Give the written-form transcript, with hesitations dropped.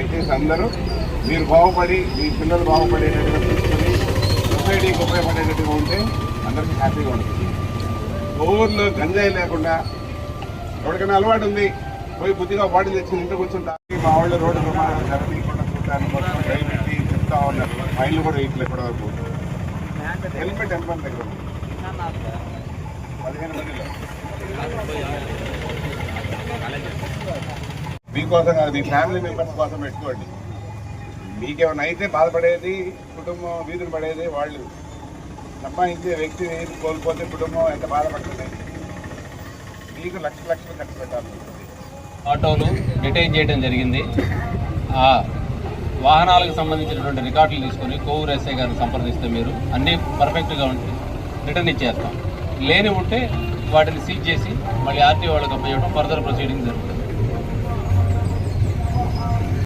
దయచేసి అందరూ మీరు బాగుపడి మీ పిల్లలు బాగుపడేటట్టుగా చూసుకొని సొసైటీకి ఉపయోగపడేటట్టుగా ఉంటే అందరికీ హ్యాపీగా ఉంటుంది. ఊర్లో గంజాయి లేకుండా ఎవరికైనా అలవాటు ఉంది పోయి బుద్ధిగా బాడీ తెచ్చి ఇంట్లో కూర్చుంటా మా వాళ్ళు రోడ్డు ప్రమాదాలు జరగకుండా చూడడానికి కోసం దయపెట్టి చెప్తా ఉన్నారు. ఫైన్లు కూడా ఇట్లా ఇప్పటి వరకు హెల్మెట్ ఎంతమంది దగ్గర ఉంది 15 మందిలో. మీకోసం కాదు, మీ ఫ్యామిలీ మెంబర్స్ కోసం పెట్టుకోండి. మీకేమైనా అయితే బాధపడేది కుటుంబం, వీధులు పడేది వాళ్ళు. సంపాదించే వ్యక్తి కోల్పోతే కుటుంబం ఎంత బాధపడుతుంది. మీకు లక్షలు ఖర్చు పెట్టాలి. ఆటోలు డిటైన్ చేయడం జరిగింది. ఆ వాహనాలకు సంబంధించినటువంటి రికార్డులు తీసుకొని కోవూరు ఎస్ఐ గారిని సంప్రదిస్తే మీరు అన్నీ పర్ఫెక్ట్గా ఉంటే రిటర్న్ ఇచ్చేస్తాం. లేని ఉంటే వాటిని సీజ్ చేసి మళ్ళీ ఆర్టీఓ వాళ్ళకి అప్పచేయడం ఫర్దర్ ప్రొసీడింగ్ జరుగుతుంది.